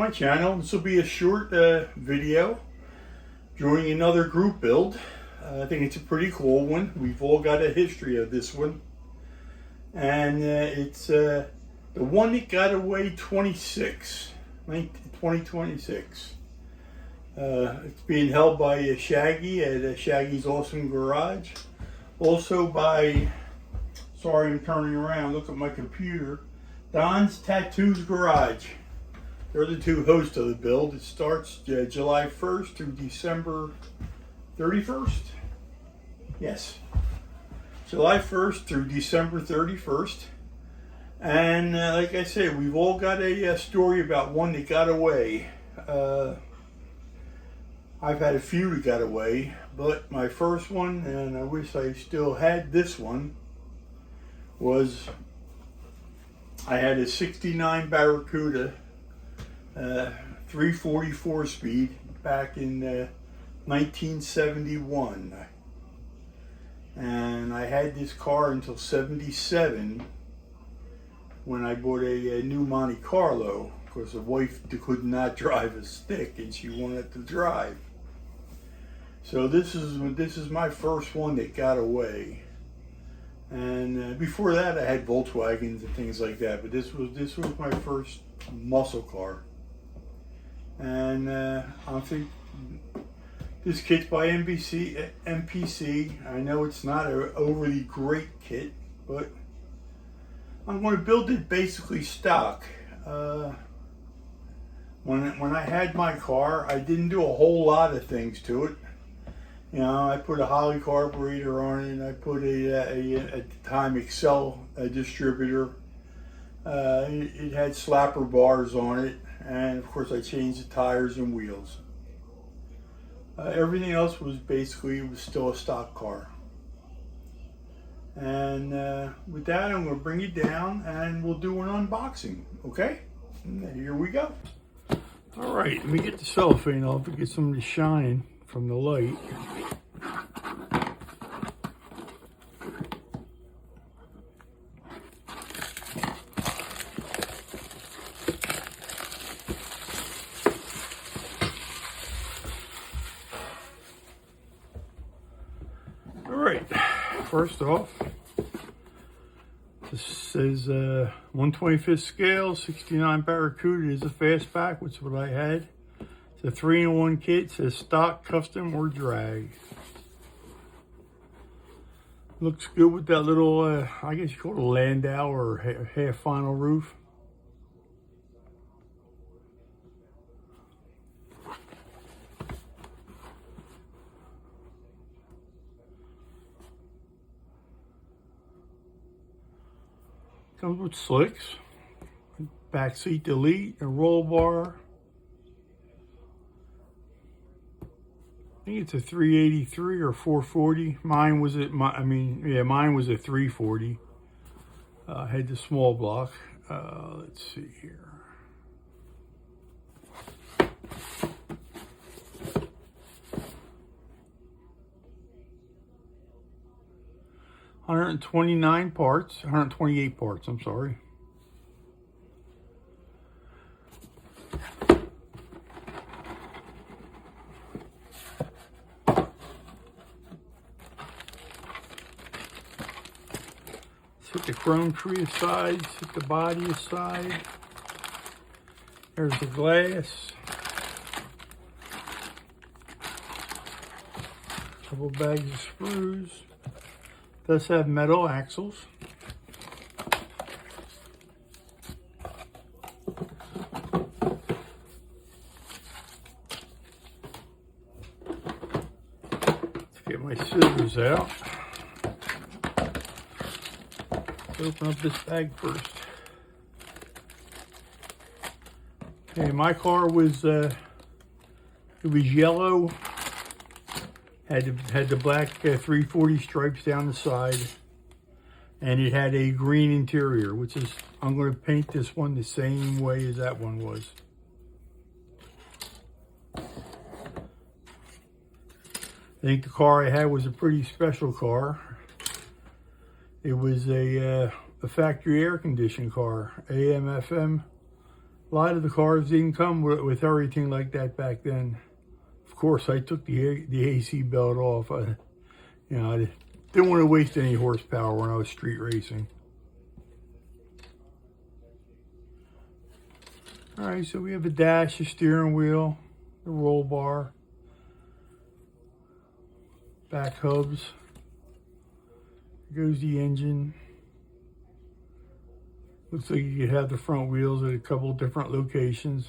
my channel. This will be a short video joining another group build. I think it's a pretty cool one. We've all got a history of this one. And it's the one that got away 2026. It's being held by Shaggy at Shaggy's Awesome Garage. Also by, sorry I'm turning around, look at my computer, Don's Tattoos Garage. They're the two hosts of the build. It starts July 1st through December 31st. Yes. July 1st through December 31st. And like I said, we've all got a story about one that got away. I've had a few that got away, but my first one, and I wish I still had this one, was I had a 69 Barracuda 344 speed back in 1971. And I had this car until 77 when I bought a new Monte Carlo, because the wife could not drive a stick and she wanted to drive. So this is my first one that got away. And before that I had Volkswagens and things like that, but this was my first muscle car. And I think this kit's by MPC. I know it's not an overly great kit, but I'm going to build it basically stock. When I had my car, I didn't do a whole lot of things to it. You know, I put a Holley carburetor on it, and I put at the time Excel distributor. It had slapper bars on it, and of course I changed the tires and wheels. Everything else was basically, it was still a stock car. And with that, I'm going to bring it down and we'll do an unboxing, okay? And here we go. All right, let me get the cellophane off to get some of the shine from the light. First off, this says 1/25th scale, 69 Barracuda is a fastback, which is what I had. It's a 3-in-1 kit. It says stock, custom, or drag. Looks good with that little, I guess you call it a landau or half final roof. Comes with slicks, back seat delete, a roll bar. I think it's a 383 or 440. Mine was mine was a 340. I had the small block. Let's see here. $128 parts, I'm sorry. Set the chrome tree aside, set the body aside. There's the glass. Couple bags of screws. Does have metal axles. Let's get my scissors out. Let's open up this bag first. Okay, my car was it was yellow. Had the black 340 stripes down the side, and it had a green interior, which is, I'm going to paint this one the same way as that one was. I think the car I had was a pretty special car. It was a factory air conditioned car, AM/FM A lot of the cars didn't come with everything like that back then. Of course, I took the AC belt off. I didn't want to waste any horsepower when I was street racing. All right, so we have a dash, a steering wheel, the roll bar, back hubs. Here goes the engine. Looks like you could have the front wheels at a couple different locations.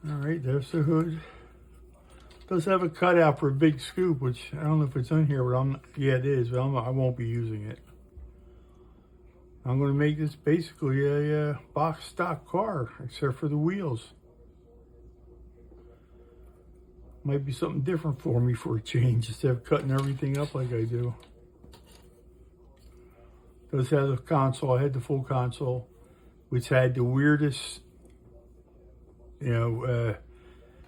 All right, there's the hood. Does have a cutout for a big scoop, which I don't know if it's in here, but yeah, it is, but I won't be using it. I'm going to make this basically a box stock car, except for the wheels. Might be something different for me for a change, instead of cutting everything up like I do. Does have the console. I had the full console, which had the weirdest,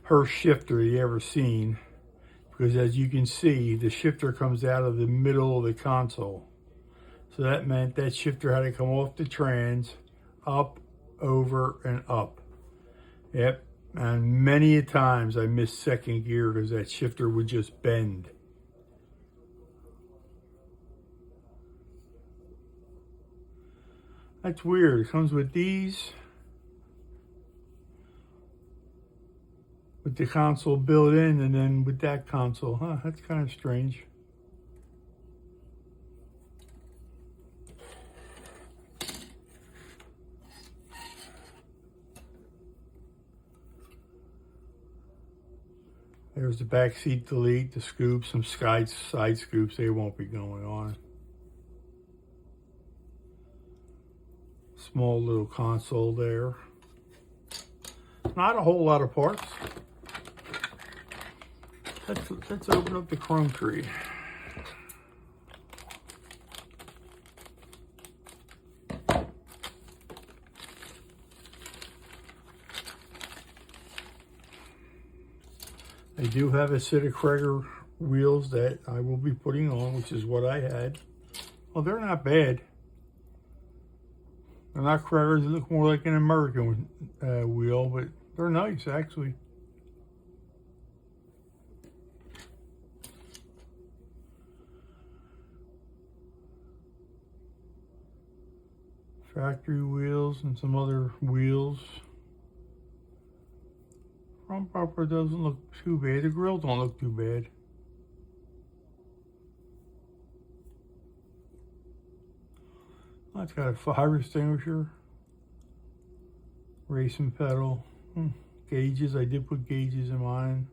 her shifter you ever seen, because as you can see, the shifter comes out of the middle of the console. So that meant that shifter had to come off the trans, up, over, and up. Yep, and many a times I missed second gear because that shifter would just bend. That's weird. It comes with these, with the console built in, and then with that console. Huh, that's kind of strange. There's the back seat delete, the scoops, some side scoops. They won't be going on. Small little console there. Not a whole lot of parts. Let's open up the chrome tree. I do have a set of Krager wheels that I will be putting on, which is what I had. Well, they're not bad. They're not Kragers. They look more like an American wheel, but they're nice, actually. Factory wheels and some other wheels. Front bumper doesn't look too bad. The grill don't look too bad. Oh, it's got a fire extinguisher. Racing pedal. Gauges. I did put gauges in mine.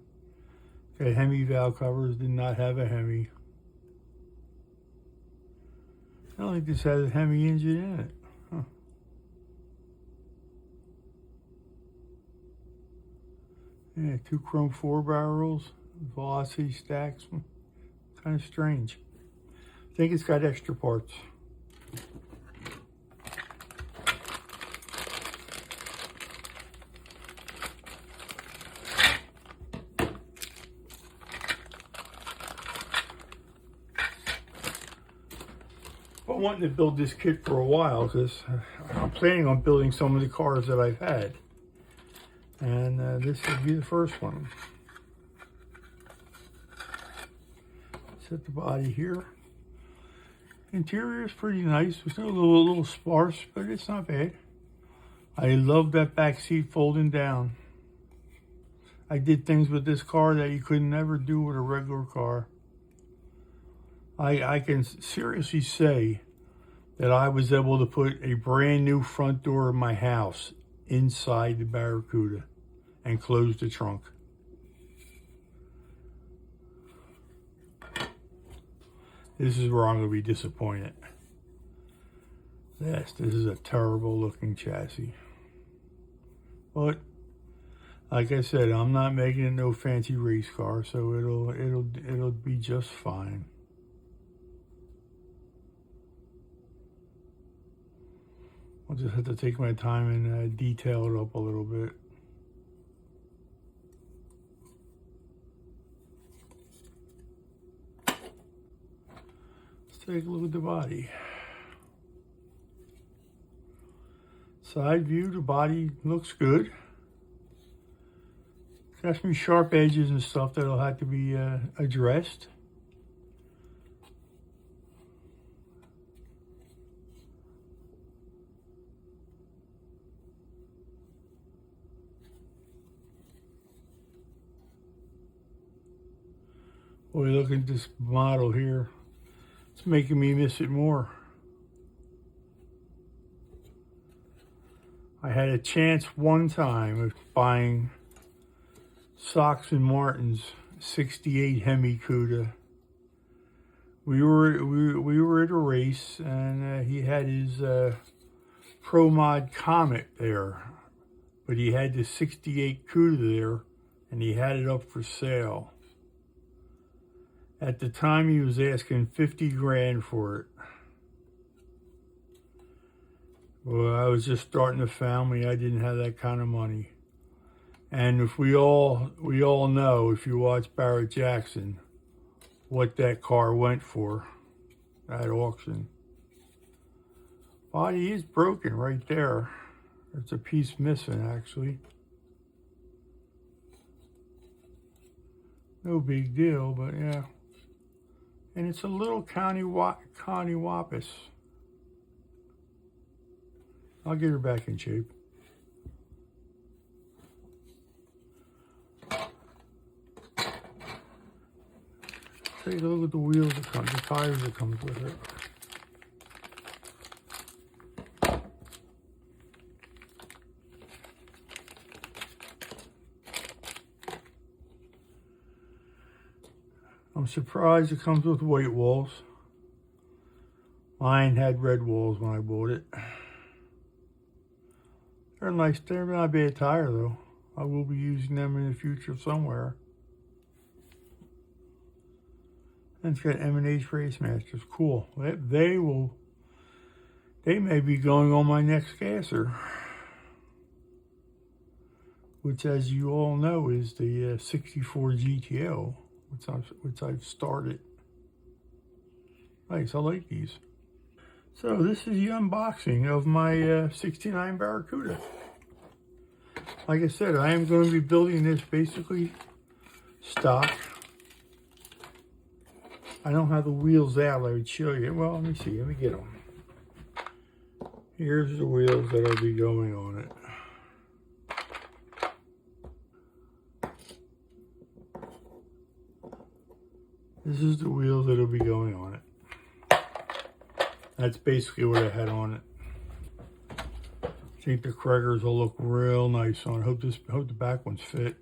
Got Hemi valve covers. Did not have a Hemi. I don't think this has a Hemi engine in it. Huh. Yeah, 2 chrome 4 barrels, velocity stacks. Kind of strange. I think it's got extra parts. I'm wanting to build this kit for a while because I'm planning on building some of the cars that I've had. And this will be the first one. Set the body here. Interior is pretty nice. It's a little sparse, but it's not bad. I love that back seat folding down. I did things with this car that you could never do with a regular car. I can seriously say that I was able to put a brand new front door of my house inside the Barracuda and close the trunk. This is where I'm going to be disappointed. Yes, this is a terrible looking chassis. But like I said, I'm not making it no fancy race car, so it'll be just fine. just have to take my time and detail it up a little bit. Let's take a look at the body. Side view, the body looks good. Got some sharp edges and stuff that'll have to be addressed. Boy, look at this model here. It's making me miss it more. I had a chance one time of buying Sox and Martin's 68 Hemi Cuda. We were at a race, and he had his Pro Mod Comet there, but he had the 68 Cuda there, and he had it up for sale. At the time, he was asking 50 grand for it. Well, I was just starting a family. I didn't have that kind of money. And if we all know, if you watch Barrett Jackson, what that car went for at auction. Body is broken right there. There's a piece missing, actually. No big deal, but yeah. And it's a little Connie Wappus. I'll get her back in shape. Take a look at the wheels that come, the tires that comes with it. I'm surprised it comes with white walls. Mine had red walls when I bought it. They're nice. They're not a bad tire though. I will be using them in the future somewhere. And it's got M&H Race Masters. Cool. They may be going on my next gasser, which, as you all know, is the 64 GTO, which I've started. Nice. I like these. So this is the unboxing of my 69 Barracuda. Like I said, I am going to be building this basically stock. I don't have the wheels out. I would show you. Well, let me see. Let me get them. Here's the wheels that'll be going on it. This is the wheels that'll be going on it. That's basically what I had on it. I think the Craigers will look real nice on it. Hope the back ones fit.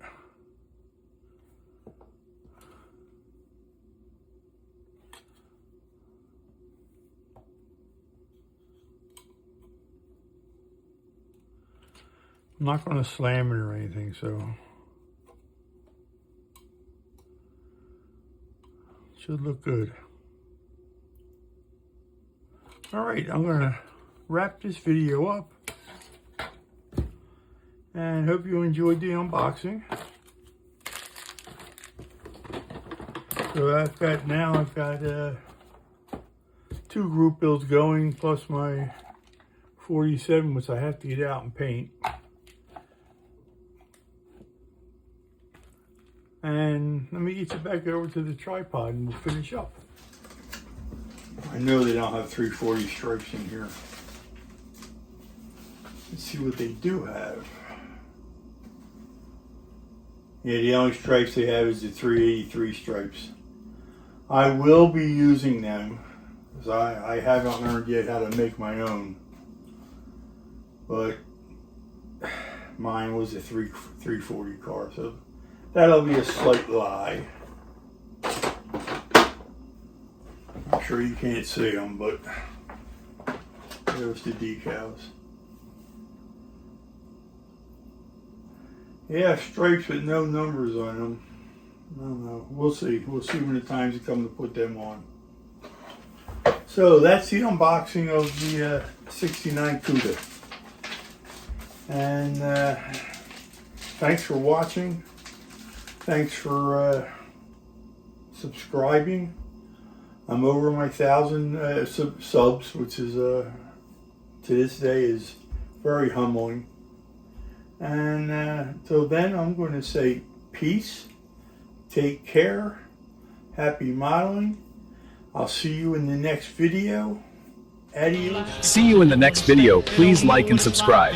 I'm not going to slam it or anything, so should look good. All right, I'm going to wrap this video up, and hope you enjoyed the unboxing. So I've got 2 group builds going, plus my 47, which I have to get out and paint. And let me get you back over to the tripod and we'll finish up. I know they don't have 340 stripes in here. Let's see what they do have. Yeah, the only stripes they have is the 383 stripes. I will be using them, because I haven't learned yet how to make my own. But mine was a 340 car, so that'll be a slight lie. I'm sure you can't see them, but there's the decals. Yeah, stripes with no numbers on them. I don't know. We'll see. We'll see when the times come to put them on. So that's the unboxing of the 69 Cuda. And thanks for watching. Thanks for subscribing. I'm over my 1,000 subs, which is to this day is very humbling. And till then, I'm going to say peace, take care, happy modeling. I'll see you in the next video. Adios. See you in the next video. Please like and subscribe.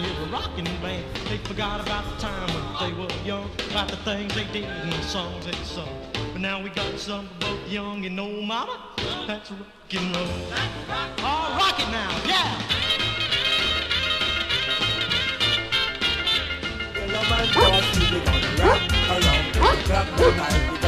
They forgot about the time when they were young, about the things they did and the songs they sung. But now we got some both young and old, mama. That's rock and roll. Oh, rock it now, yeah. Well, I'm a boss, we gonna rock around, rock the night.